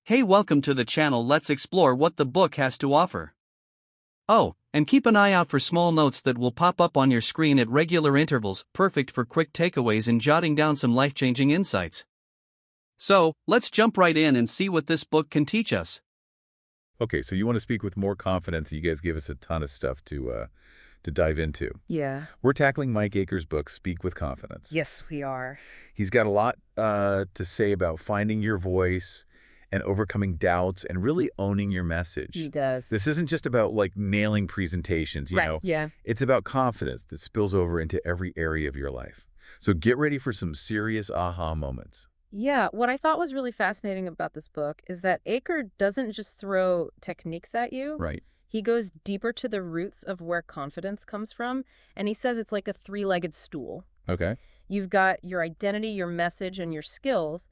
Hey, welcome to the channel. Let's explore what the book has to offer. Oh, and keep an eye out for small notes that will pop up on your screen at regular intervals, perfect for quick takeaways and jotting down some life-changing insights. So, let's jump right in and see what this book can teach us. Okay, so you want to speak with more confidence. You guys give us a ton of stuff to dive into. Yeah. We're tackling Mike Akers' book, Speak with Confidence. Yes, we are. He's got a lot to say about finding your voice and overcoming doubts and really owning your message. He does. This isn't just about like nailing presentations, you know. Yeah. It's about confidence that spills over into every area of your life. So get ready for some serious aha moments. Yeah. What I thought was really fascinating about this book is that Aker doesn't just throw techniques at you. Right. He goes deeper to the roots of where confidence comes from. And he says it's like a three-legged stool. Okay. You've got your identity, your message, and your skills.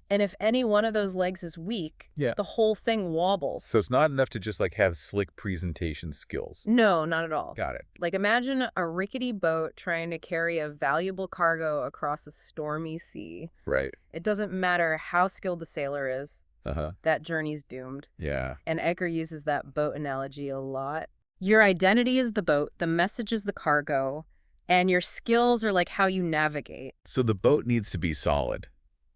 And if any one of those legs is weak, Yeah. the whole thing wobbles. So it's not enough to just like have slick presentation skills. No, not at all. Got it. Like imagine a rickety boat trying to carry a valuable cargo across a stormy sea. Right. It doesn't matter how skilled the sailor is, Uh-huh. that journey's doomed. Yeah. And Eker uses that boat analogy a lot. Your identity is the boat, the message is the cargo, and your skills are like how you navigate. So the boat needs to be solid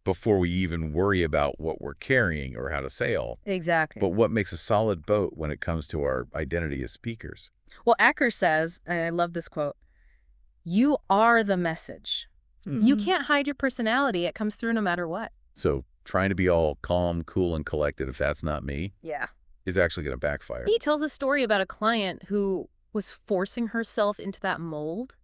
before we even worry about what we're carrying or how to sail. Exactly. But what makes a solid boat when it comes to our identity as speakers? Well, Eker says, and I love this quote, you are the message. You can't hide your personality. It comes through no matter what. So trying to be all calm, cool, and collected, if that's not me, Yeah. is actually going to backfire. He tells a story about a client who was forcing herself into that mold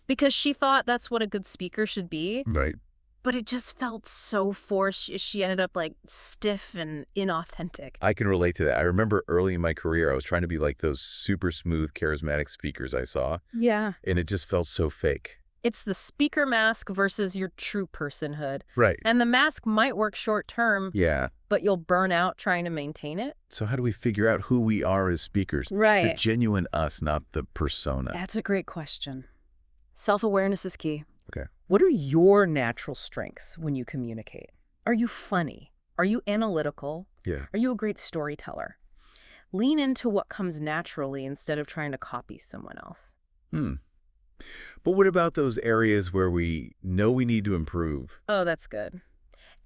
because she thought that's what a good speaker should be. Right. But it just felt so forced. She ended up like stiff and inauthentic. I can relate to that. I remember early in my career, I was trying to be like those super smooth, charismatic speakers I saw, Yeah. and it just felt so fake. It's the speaker mask versus your true personhood. Right. And the mask might work short term, Yeah. but you'll burn out trying to maintain it. So how do we figure out who we are as speakers? Right. The genuine us, not the persona. That's a great question. Self-awareness is key. Okay. What are your natural strengths when you communicate? Are you funny? Are you analytical? Yeah. Are you a great storyteller? Lean into what comes naturally instead of trying to copy someone else. But what about those areas where we know we need to improve? Oh, that's good.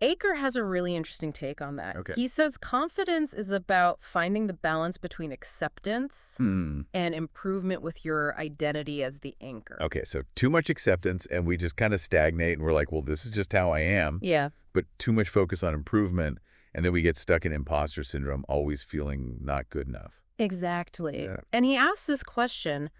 Aker has a really interesting take on that. Okay. He says confidence is about finding the balance between acceptance and improvement with your identity as the anchor. Okay, so too much acceptance and we just kind of stagnate and we're like, well, this is just how I am. Yeah. But too much focus on improvement and then we get stuck in imposter syndrome, always feeling not good enough. Exactly. Yeah. And he asks this question,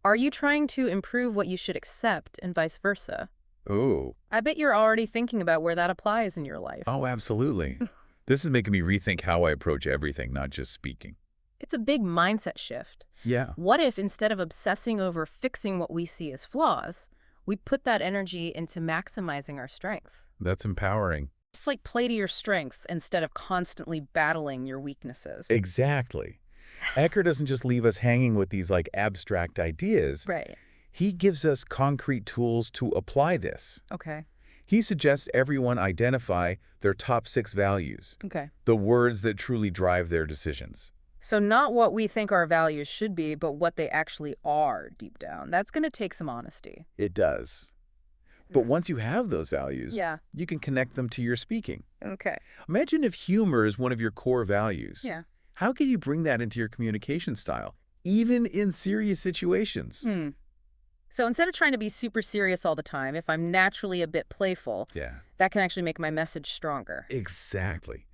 are you trying to improve what you should accept and vice versa? Oh. I bet you're already thinking about where that applies in your life. Oh, absolutely. This is making me rethink how I approach everything, not just speaking. It's a big mindset shift. Yeah. What if instead of obsessing over fixing what we see as flaws, we put that energy into maximizing our strengths? That's empowering. It's like play to your strengths instead of constantly battling your weaknesses. Exactly. Eker doesn't just leave us hanging with these like abstract ideas. Right. He gives us concrete tools to apply this. Okay. He suggests everyone identify their top 6 values, Okay. the words that truly drive their decisions. So not what we think our values should be, but what they actually are deep down. That's going to take some honesty. It does. But once you have those values, Yeah. you can connect them to your speaking. Okay. Imagine if humor is one of your core values. Yeah. How can you bring that into your communication style, even in serious situations? So instead of trying to be super serious all the time, if I'm naturally a bit playful, Yeah. that can actually make my message stronger. Exactly.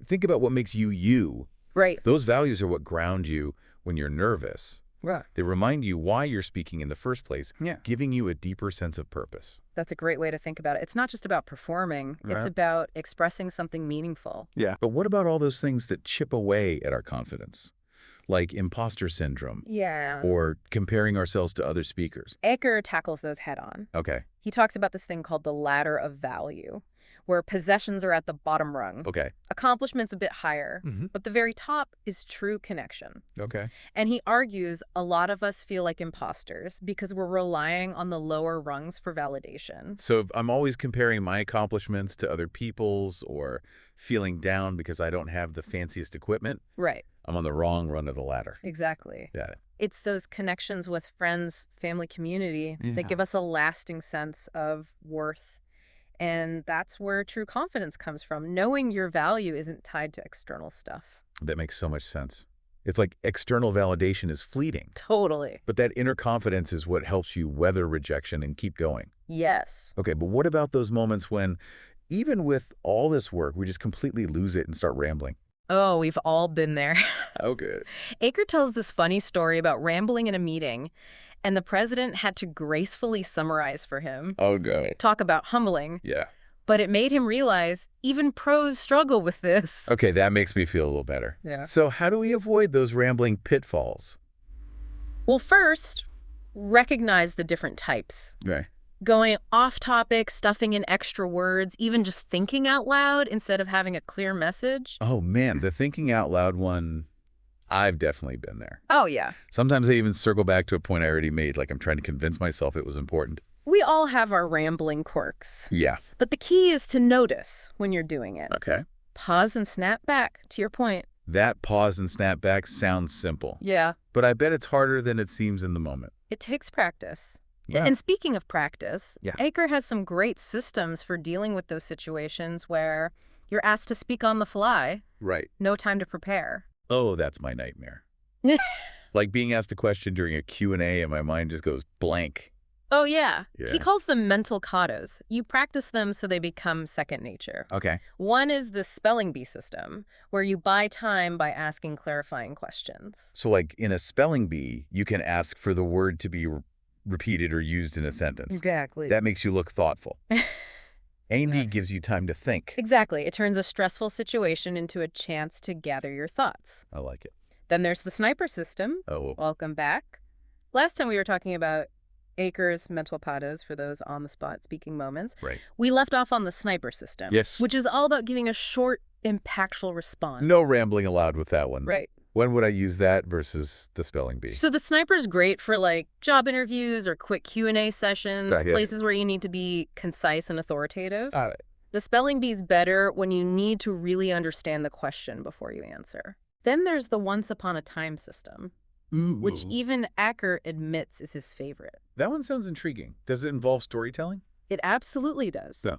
Think about what makes you you. Right. Those values are what ground you when you're nervous. Right. They remind you why you're speaking in the first place, Yeah. giving you a deeper sense of purpose. That's a great way to think about it. It's not just about performing. It's Right. about expressing something meaningful. Yeah. But what about all those things that chip away at our confidence? Like imposter syndrome Yeah. or comparing ourselves to other speakers? Eker tackles those head on. Okay. He talks about this thing called the ladder of value, where possessions are at the bottom rung. Okay. Accomplishments a bit higher, but the very top is true connection. Okay. And he argues a lot of us feel like imposters because we're relying on the lower rungs for validation. So if I'm always comparing my accomplishments to other people's or feeling down because I don't have the fanciest equipment, Right. I'm on the wrong rung of the ladder. Exactly. Got it. It's those connections with friends, family, community that give us a lasting sense of worth. And that's where true confidence comes from. Knowing your value isn't tied to external stuff. That makes so much sense. It's like external validation is fleeting, Totally. but that inner confidence is what helps you weather rejection and keep going. Yes. Okay, but what about those moments when, even with all this work, we just completely lose it and start rambling? Oh, we've all been there. Oh, good. Aker tells this funny story about rambling in a meeting, and the president had to gracefully summarize for him. Oh, good. Talk about humbling. Yeah. But it made him realize even pros struggle with this. Okay, that makes me feel a little better. Yeah. So how do we avoid those rambling pitfalls? Well, first, recognize the different types. Right. Going off topic, stuffing in extra words, even just thinking out loud instead of having a clear message. Oh, man, the thinking out loud one, I've definitely been there. Oh, yeah. Sometimes I even circle back to a point I already made, like I'm trying to convince myself it was important. We all have our rambling quirks. Yeah. But the key is to notice when you're doing it. Okay. Pause and snap back, to your point. That pause and snap back sounds simple, Yeah. but I bet it's harder than it seems in the moment. It takes practice. Yeah. And speaking of practice, Yeah. Aker has some great systems for dealing with those situations where you're asked to speak on the fly, Right. no time to prepare. Oh, that's my nightmare. Like being asked a question during a Q&A and my mind just goes blank. Oh, yeah. Yeah. He calls them mental katas. You practice them so they become second nature. Okay. One is the spelling bee system, where you buy time by asking clarifying questions. So like in a spelling bee, you can ask for the word to be repeated or used in a sentence. Exactly. That makes you look thoughtful. A&D gives you time to think. Exactly. It turns a stressful situation into a chance to gather your thoughts. I like it. Then there's the sniper system. Oh, Welcome back. Last time we were talking about Aker's mental katas for those on-the-spot speaking moments. right. We left off on the sniper system. Yes. Which is all about giving a short, impactful response. No rambling allowed with that one. Right. When would I use that versus the spelling bee? So the sniper's great for like job interviews or quick Q&A sessions, Right, yeah. places where you need to be concise and authoritative. All right. The spelling bee's better when you need to really understand the question before you answer. Then there's the once upon a time system, which even Aker admits is his favorite. That one sounds intriguing. Does it involve storytelling? It absolutely does. Yeah.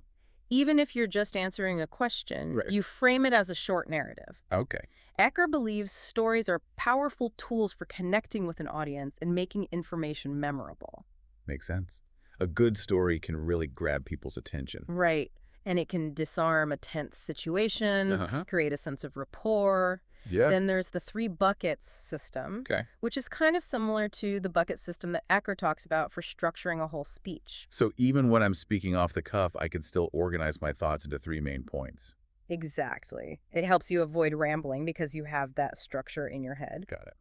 Even if you're just answering a question, Right. you frame it as a short narrative. Okay. Aker believes stories are powerful tools for connecting with an audience and making information memorable. Makes sense. A good story can really grab people's attention. Right. And it can disarm a tense situation, Uh-huh. create a sense of rapport. Yeah. Then there's the 3 buckets system, Okay. which is kind of similar to the bucket system that Aker talks about for structuring a whole speech. So even when I'm speaking off the cuff, I can still organize my thoughts into 3 main points. Exactly. It helps you avoid rambling because you have that structure in your head. Got it.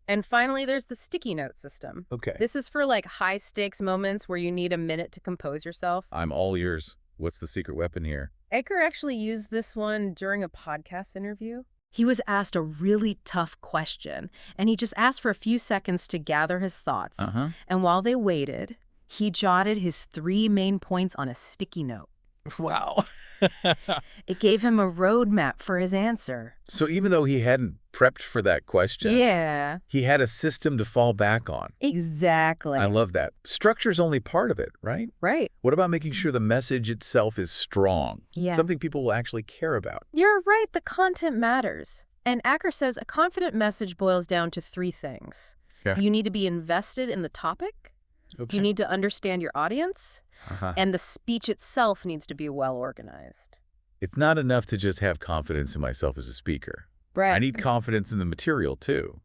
And finally, there's the sticky note system. Okay. This is for like high stakes moments where you need a minute to compose yourself. I'm all ears. What's the secret weapon here? Aker actually used this one during a podcast interview. He was asked a really tough question, and he just asked for a few seconds to gather his thoughts. Uh-huh. And while they waited, he jotted his 3 main points on a sticky note. Wow. It gave him a roadmap for his answer. So even though he hadn't prepped for that question, Yeah, he had a system to fall back on. exactly. I love that. Structure's only part of it, right? Right. What about making sure the message itself is strong? Yeah. Something people will actually care about. You're right, the content matters. And Aker says a confident message boils down to 3 things. Yeah. You need to be invested in the topic. Okay. You need to understand your audience. Uh-huh. And the speech itself needs to be well organized. It's not enough to just have confidence in myself as a speaker. Right. I need confidence in the material, too.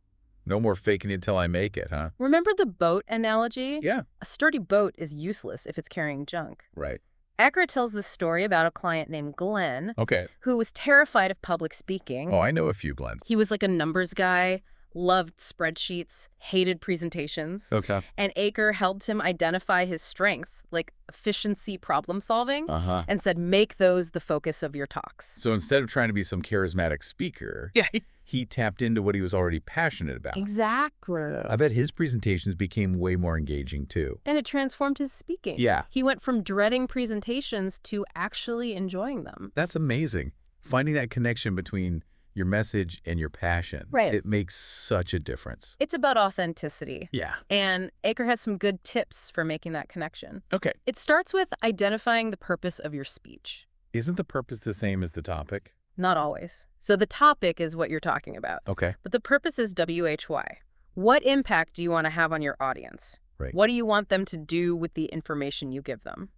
No more faking it till I make it, huh? Remember the boat analogy? Yeah. A sturdy boat is useless if it's carrying junk. Right. Aker tells this story about a client named Glenn Okay. who was terrified of public speaking. Oh, I know a few Glens. He was like a numbers guy, loved spreadsheets, hated presentations. Okay. And Aker helped him identify his strength, like efficiency problem solving, and said, make those the focus of your talks. So instead of trying to be some charismatic speaker, Yeah. he tapped into what he was already passionate about. Exactly. I bet his presentations became way more engaging, too. And it transformed his speaking. Yeah. He went from dreading presentations to actually enjoying them. That's amazing. Finding that connection between your message and your passion. Right. It makes such a difference. It's about authenticity. Yeah. And Aker has some good tips for making that connection. Okay. It starts with identifying the purpose of your speech. Isn't the purpose the same as the topic? Not always. So the topic is what you're talking about. Okay. But the purpose is WHY. What impact do you want to have on your audience? Right. What do you want them to do with the information you give them?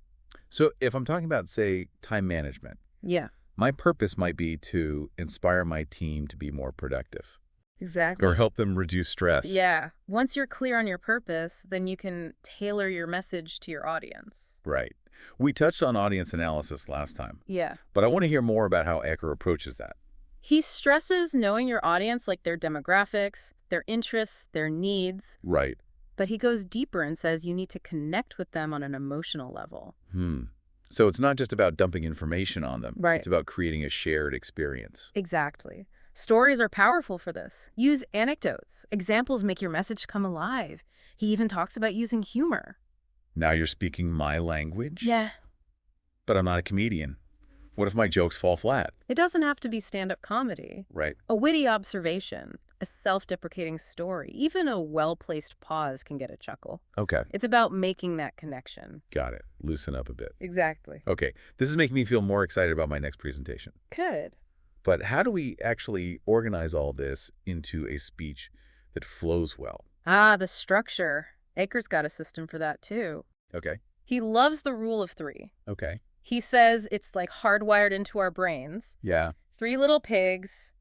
So if I'm talking about, say, time management, Yeah. my purpose might be to inspire my team to be more productive Exactly. or help them reduce stress. Yeah. Once you're clear on your purpose, then you can tailor your message to your audience. Right. We touched on audience analysis last time, Yeah. but I want to hear more about how Aker approaches that. He stresses knowing your audience, like their demographics, their interests, their needs. Right. But he goes deeper and says you need to connect with them on an emotional level. So it's not just about dumping information on them. Right. It's about creating a shared experience. Exactly. Stories are powerful for this. Use anecdotes. Examples make your message come alive. He even talks about using humor. Now you're speaking my language? Yeah. But I'm not a comedian. What if my jokes fall flat? It doesn't have to be stand-up comedy. Right. A witty observation, a self-deprecating story, even a well-placed pause can get a chuckle. Okay. It's about making that connection. Got it. Loosen up a bit. Exactly. Okay. This is making me feel more excited about my next presentation. Good. But how do we actually organize all this into a speech that flows well? The structure. Aker's got a system for that, too. Okay. He loves the rule of 3. Okay. He says it's like hardwired into our brains. Yeah. 3 little pigs,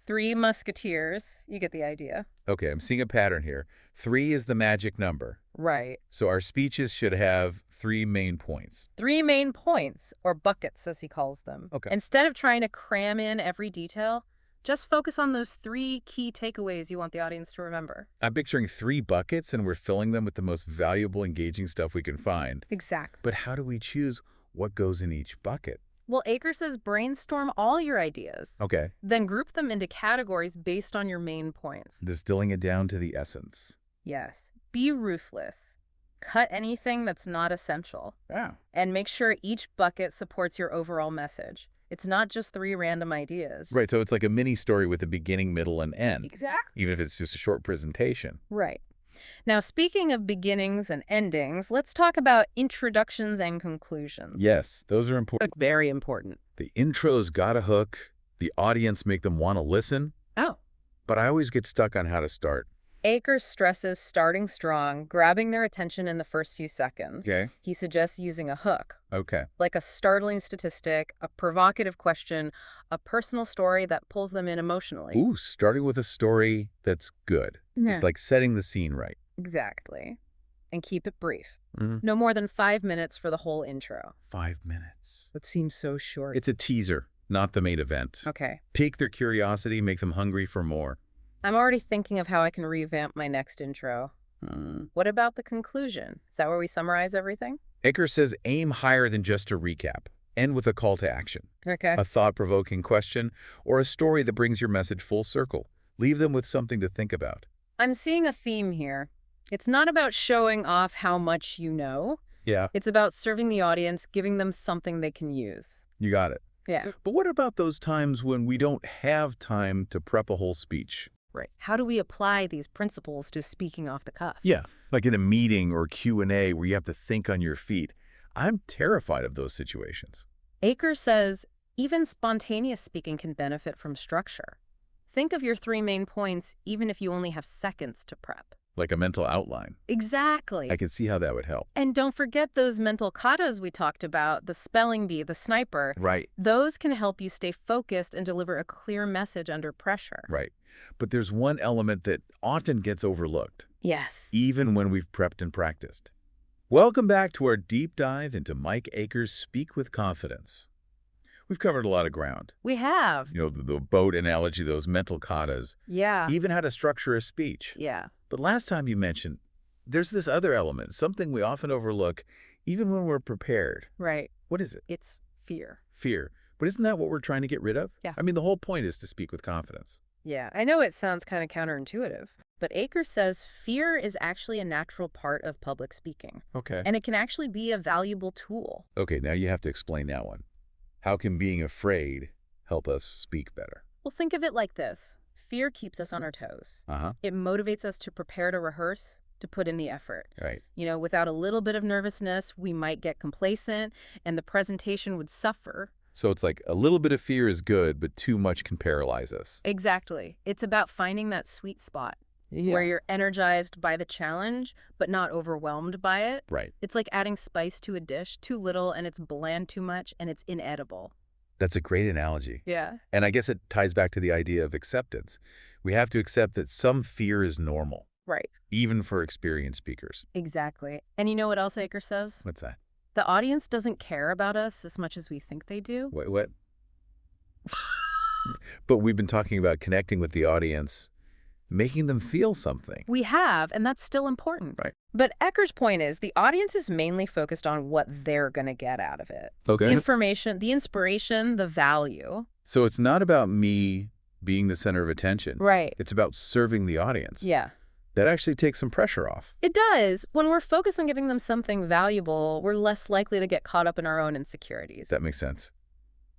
3 musketeers. You get the idea. Okay. I'm seeing a pattern here. 3 is the magic number. Right. So our speeches should have 3 main points. 3 main points, or buckets as he calls them. Okay. Instead of trying to cram in every detail, just focus on those 3 key takeaways you want the audience to remember. I'm picturing 3 buckets and we're filling them with the most valuable, engaging stuff we can find. Exactly. But how do we choose what goes in each bucket? Well, Aker says brainstorm all your ideas. Okay. Then group them into categories based on your main points. Distilling it down to the essence. Yes. Be ruthless. Cut anything that's not essential. Yeah. And make sure each bucket supports your overall message. It's not just 3 random ideas. Right, so it's like a mini story with a beginning, middle, and end. Exactly. Even if it's just a short presentation. Right. Now, speaking of beginnings and endings, let's talk about introductions and conclusions. Yes, those are important. Very important. The intro's got a hook. The audience make them want to listen. Oh. But I always get stuck on how to start. Aker stresses starting strong, grabbing their attention in the first few seconds. Okay. He suggests using a hook, Okay. like a startling statistic, a provocative question, a personal story that pulls them in emotionally. Ooh, starting with a story that's good. Yeah. It's like setting the scene right. Exactly. And keep it brief. Mm-hmm. No more than 5 minutes for the whole intro. 5 minutes. That seems so short. It's a teaser, not the main event. Okay. Pique their curiosity, make them hungry for more. I'm already thinking of how I can revamp my next intro. What about the conclusion? Is that where we summarize everything? Aker says aim higher than just a recap. End with a call to action. Okay. A thought-provoking question, or a story that brings your message full circle. Leave them with something to think about. I'm seeing a theme here. It's not about showing off how much you know. Yeah. It's about serving the audience, giving them something they can use. You got it. Yeah. But what about those times when we don't have time to prep a whole speech? Right. How do we apply these principles to speaking off the cuff? Yeah, like in a meeting or Q&A where you have to think on your feet. I'm terrified of those situations. Aker says even spontaneous speaking can benefit from structure. Think of your 3 main points even if you only have seconds to prep. Like a mental outline. Exactly. I can see how that would help. And don't forget those mental katas we talked about, the spelling bee, the sniper. Right. Those can help you stay focused and deliver a clear message under pressure. Right. But there's one element that often gets overlooked. Yes. Even when we've prepped and practiced. Welcome back to our deep dive into Mike Aker's Speak with Confidence. We've covered a lot of ground. We have. The boat analogy, those mental katas, Yeah. even how to structure a speech. Yeah. But last time you mentioned, there's this other element, something we often overlook, even when we're prepared. Right. What is it? It's fear. Fear. But isn't that what we're trying to get rid of? Yeah. I mean, the whole point is to speak with confidence. Yeah. I know it sounds kind of counterintuitive, but Aker says fear is actually a natural part of public speaking. Okay. And it can actually be a valuable tool. Okay, now you have to explain that one. How can being afraid help us speak better? Well, think of it like this. Fear keeps us on our toes. Uh-huh. It motivates us to prepare to rehearse, to put in the effort. Right. Without a little bit of nervousness, we might get complacent and the presentation would suffer. So it's like a little bit of fear is good, but too much can paralyze us. Exactly. It's about finding that sweet spot where you're energized by the challenge, but not overwhelmed by it. Right. It's like adding spice to a dish, too little and it's bland too much and it's inedible. That's a great analogy. Yeah. And I guess it ties back to the idea of acceptance. We have to accept that some fear is normal. Right. Even for experienced speakers. Exactly. And you know what else Aker says? What's that? The audience doesn't care about us as much as we think they do. Wait, what? But we've been talking about connecting with the audience, making them feel something. We have, and that's still important. Right. But Ecker's point is the audience is mainly focused on what they're going to get out of it. Okay. The information, the inspiration, the value. So it's not about me being the center of attention. Right. It's about serving the audience. Yeah. That actually takes some pressure off. It does. When we're focused on giving them something valuable, we're less likely to get caught up in our own insecurities. That makes sense.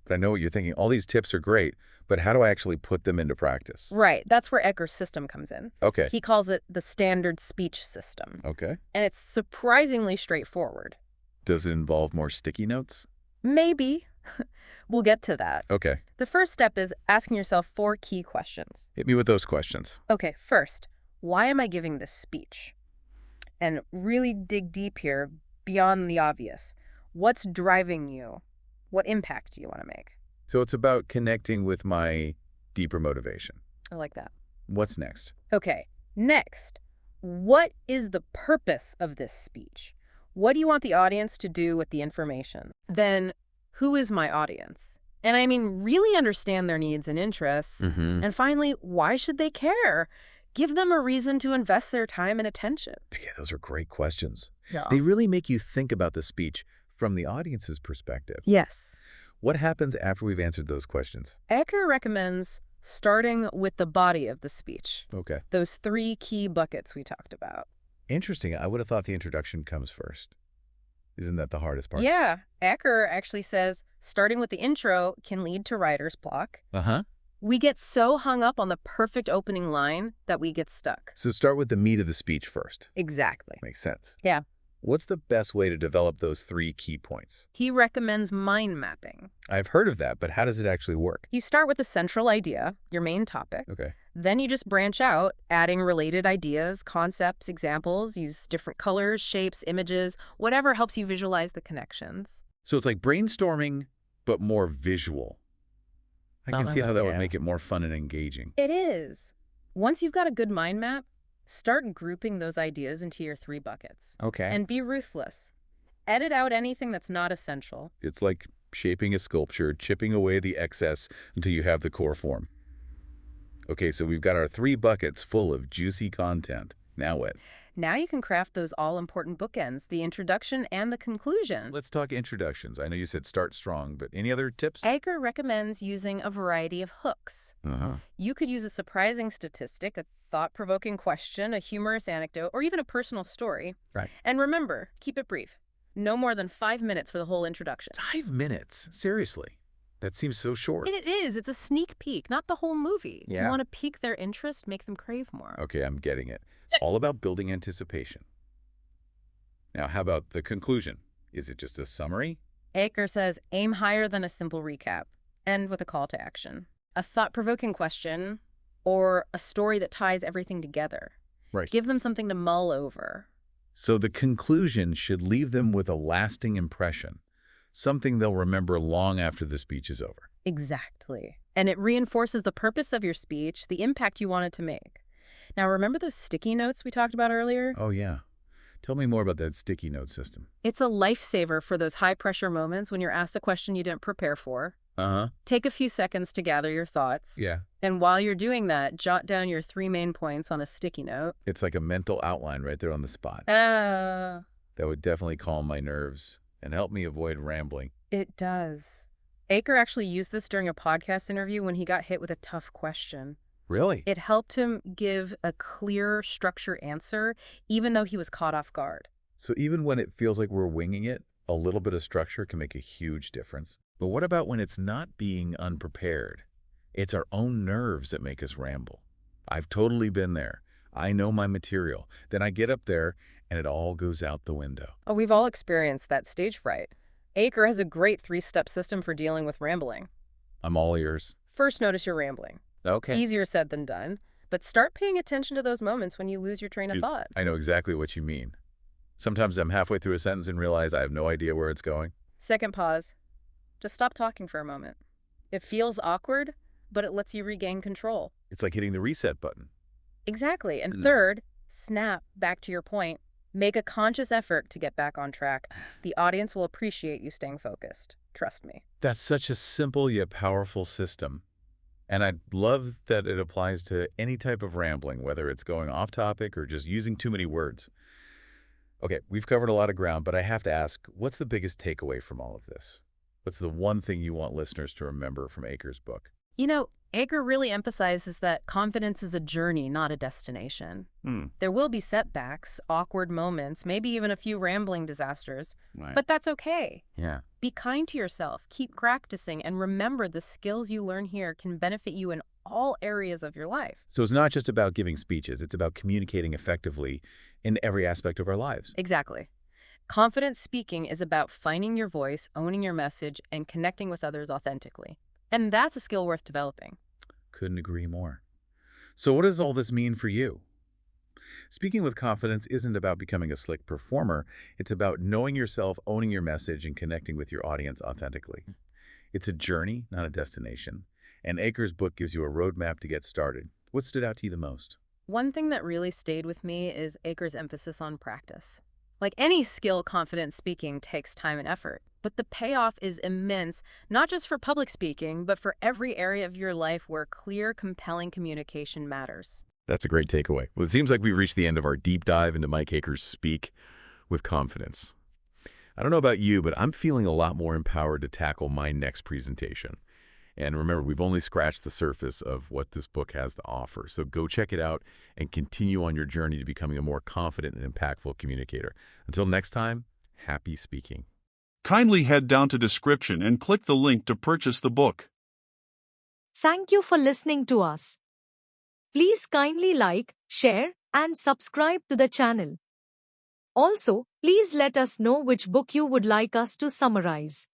But I know what you're thinking. All these tips are great, but how do I actually put them into practice? Right. That's where Ecker's system comes in. Okay. He calls it the standard speech system. Okay. And it's surprisingly straightforward. Does it involve more sticky notes? Maybe. We'll get to that. Okay. The first step is asking yourself 4 key questions. Hit me with those questions. Okay, first, why am I giving this speech? And really dig deep here beyond the obvious. What's driving you? What impact do you want to make? So it's about connecting with my deeper motivation. I like that. What's next? Okay, next, what is the purpose of this speech? What do you want the audience to do with the information? Then, who is my audience? And I mean, really understand their needs and interests. Mm-hmm. And finally, why should they care? Give them a reason to invest their time and attention. Yeah, those are great questions. Yeah. They really make you think about the speech from the audience's perspective. Yes. What happens after we've answered those questions? Eker recommends starting with the body of the speech. Okay. Those 3 key buckets we talked about. Interesting. I would have thought the introduction comes first. Isn't that the hardest part? Yeah. Eker actually says starting with the intro can lead to writer's block. Uh-huh. We get so hung up on the perfect opening line that we get stuck. So start with the meat of the speech first. Exactly. Makes sense. Yeah. What's the best way to develop those 3 key points? He recommends mind mapping. I've heard of that, but how does it actually work? You start with the central idea, your main topic. Okay. Then you just branch out, adding related ideas, concepts, examples, use different colors, shapes, images, whatever helps you visualize the connections. So it's like brainstorming, but more visual. I can see how that would make it more fun and engaging. It is. Once you've got a good mind map, start grouping those ideas into your 3 buckets. Okay. And be ruthless. Edit out anything that's not essential. It's like shaping a sculpture, chipping away the excess until you have the core form. Okay, so we've got our 3 buckets full of juicy content. Now what? Now you can craft those all-important bookends, the introduction and the conclusion. Let's talk introductions. I know you said start strong, but any other tips? Eker recommends using a variety of hooks. Uh-huh. You could use a surprising statistic, a thought-provoking question, a humorous anecdote, or even a personal story. Right. And remember, keep it brief. No more than 5 minutes for the whole introduction. 5 minutes? Seriously? That seems so short. And it is. It's a sneak peek, not the whole movie. Yeah. You want to pique their interest, make them crave more. Okay, I'm getting it. It's all about building anticipation. Now, how about the conclusion? Is it just a summary? Eker says aim higher than a simple recap. End with a call to action. A thought-provoking question or a story that ties everything together. Right. Give them something to mull over. So the conclusion should leave them with a lasting impression, something they'll remember long after the speech is over. Exactly. And it reinforces the purpose of your speech, the impact you want it to make. Now, remember those sticky notes we talked about earlier? Oh, yeah. Tell me more about that sticky note system. It's a lifesaver for those high-pressure moments when you're asked a question you didn't prepare for. Uh-huh. Take a few seconds to gather your thoughts. Yeah. And while you're doing that, jot down your 3 main points on a sticky note. It's like a mental outline right there on the spot. Uh, That would definitely calm my nerves and help me avoid rambling. It does. Aker actually used this during a podcast interview when he got hit with a tough question. Really? It helped him give a clear, structured answer, even though he was caught off guard. So even when it feels like we're winging it, a little bit of structure can make a huge difference. But what about when it's not being unprepared? It's our own nerves that make us ramble. I've totally been there. I know my material. Then I get up there and it all goes out the window. Oh, we've all experienced that stage fright. Aker has a great 3-step system for dealing with rambling. I'm all ears. First, notice you're rambling. Okay. Easier said than done, but start paying attention to those moments when you lose your train of thought. I know exactly what you mean. Sometimes I'm halfway through a sentence and realize I have no idea where it's going. Second, pause. Just stop talking for a moment. It feels awkward, but it lets you regain control. It's like hitting the reset button. Exactly. And third, snap back to your point. Make a conscious effort to get back on track. The audience will appreciate you staying focused. Trust me. That's such a simple yet powerful system. And I love that it applies to any type of rambling, whether it's going off topic or just using too many words. Okay, we've covered a lot of ground, but I have to ask, what's the biggest takeaway from all of this? What's the one thing you want listeners to remember from Aker's book? You know, Aker really emphasizes that confidence is a journey, not a destination. There will be setbacks, awkward moments, maybe even a few rambling disasters, but that's okay. Yeah. Be kind to yourself, keep practicing, and remember the skills you learn here can benefit you in all areas of your life. So it's not just about giving speeches, it's about communicating effectively in every aspect of our lives. Exactly. Confident speaking is about finding your voice, owning your message, and connecting with others authentically. And that's a skill worth developing. Couldn't agree more. So what does all this mean for you? Speaking with confidence isn't about becoming a slick performer. It's about knowing yourself, owning your message, and connecting with your audience authentically. It's a journey, not a destination. And Aker's book gives you a roadmap to get started. What stood out to you the most? One thing that really stayed with me is Aker's emphasis on practice. Like any skill, confident speaking takes time and effort. But the payoff is immense, not just for public speaking, but for every area of your life where clear, compelling communication matters. That's a great takeaway. Well, it seems like we've reached the end of our deep dive into Mike Aker's Speak with Confidence. I don't know about you, but I'm feeling a lot more empowered to tackle my next presentation. And remember, we've only scratched the surface of what this book has to offer. So go check it out and continue on your journey to becoming a more confident and impactful communicator. Until next time, happy speaking. Kindly head down to description and click the link to purchase the book. Thank you for listening to us. Please kindly like, share, and subscribe to the channel. Also, please let us know which book you would like us to summarize.